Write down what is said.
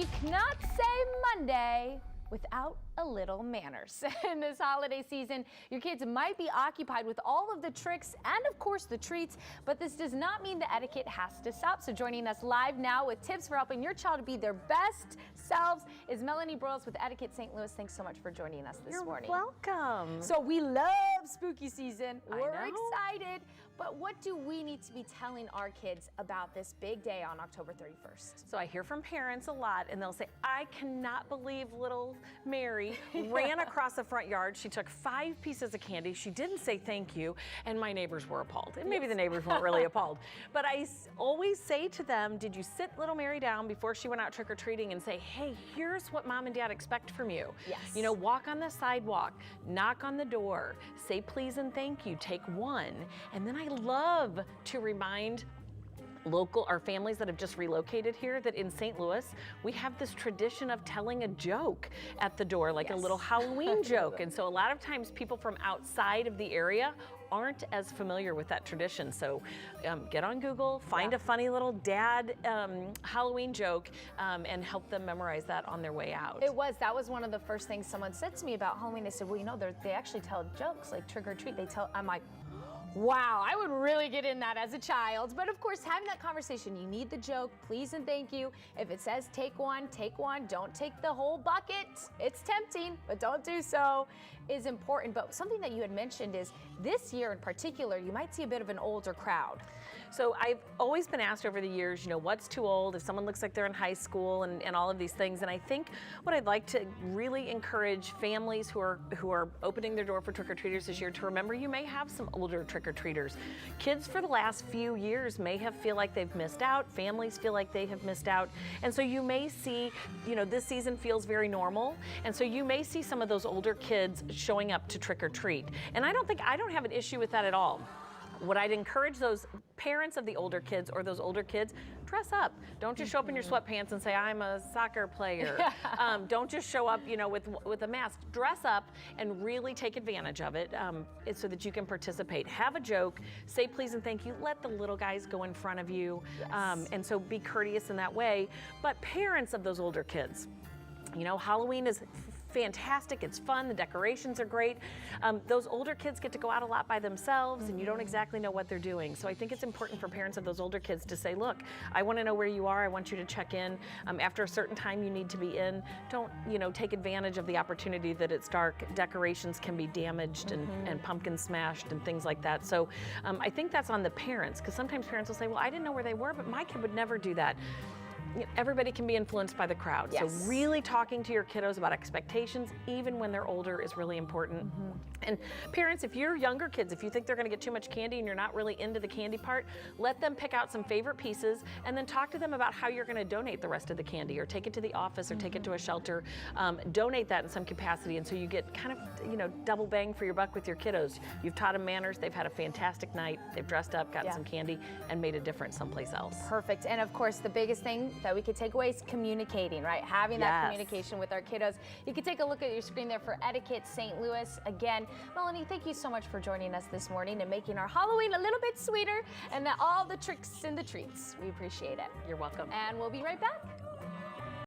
you cannot say Monday without a little manners. In this holiday season, your kids might be occupied with all of the tricks and of course the treats, but this does not mean the etiquette has to stop. So joining us live now with tips for helping your child to be their best selves is Melenie Broyles with Etiquette St. Thanks so much for joining us this morning. You're welcome. So we love spooky season. We're excited, but what do we need to be telling our kids about this big day on October 31st? So I hear from parents a lot and they'll say, I cannot believe little Mary ran across the front yard. She took 5 pieces of candy. She didn't say thank you, and my neighbors were appalled. And maybe the neighbors weren't really appalled. But I always say to them, did you sit little Mary down before she went out trick-or-treating and say, hey, here's what mom and dad expect from you. Yes. You know, walk on the sidewalk, knock on the door, say please and thank you, take one. And then I love to remind our families that have just relocated here that in St. Louis, we have this tradition of telling a joke at the door, like a little Halloween joke. And so a lot of times people from outside of the area aren't as familiar with that tradition. So get on Google, find a funny little dad Halloween joke and help them memorize that on their way out. That was one of the first things someone said to me about Halloween. They said, well, you know, they actually tell jokes like trick or treat. I'm like, wow, I would really get in that as a child. But of course, having that conversation, you need the joke, please and thank you. If it says take one, don't take the whole bucket. It's tempting, but don't do so, is important. But something that you had mentioned is this year in particular, you might see a bit of an older crowd. So I've always been asked over the years, you know, what's too old, if someone looks like they're in high school and all of these things. And I think what I'd like to really encourage families who are opening their door for trick-or-treaters this year to remember you may have some older trick-or-treaters. Kids for the last few years may feel like they've missed out. Families feel like they have missed out. And so you may see, you know, this season feels very normal. And so you may see some of those older kids showing up to trick-or-treat. And I don't have an issue with that at all. What I'd encourage those parents of the older kids or those older kids, dress up. Don't just show up in your sweatpants and say, I'm a soccer player. Don't just show up, you know, with a mask. Dress up and really take advantage of it so that you can participate. Have a joke, say please and thank you. Let the little guys go in front of you. And so be courteous in that way. But parents of those older kids, you know, Halloween is fantastic, it's fun, the decorations are great. Those older kids get to go out a lot by themselves and you don't exactly know what they're doing. So I think it's important for parents of those older kids to say, look, I want to know where you are, I want you to check in. After a certain time you need to be in. Don't, you know, take advantage of the opportunity that it's dark. Decorations can be damaged and pumpkins smashed and things like that. So I think that's on the parents, because sometimes parents will say, well, I didn't know where they were, but my kid would never do that. Everybody can be influenced by the crowd. So really talking to your kiddos about expectations, even when they're older, is really important. And parents, if you're younger kids, if you think they're gonna get too much candy and you're not really into the candy part, let them pick out some favorite pieces and then talk to them about how you're gonna donate the rest of the candy or take it to the office or take it to a shelter. Donate that in some capacity, and so you get kind of, you know, double bang for your buck with your kiddos. You've taught them manners, they've had a fantastic night, they've dressed up, gotten some candy, and made a difference someplace else. Perfect. And of course, the biggest thing that we could take away is communicating, right? Having that communication with our kiddos. You can take a look at your screen there for Etiquette St. Again, Melanie, thank you so much for joining us this morning and making our Halloween a little bit sweeter and all the tricks and the treats. We appreciate it. You're welcome. And we'll be right back.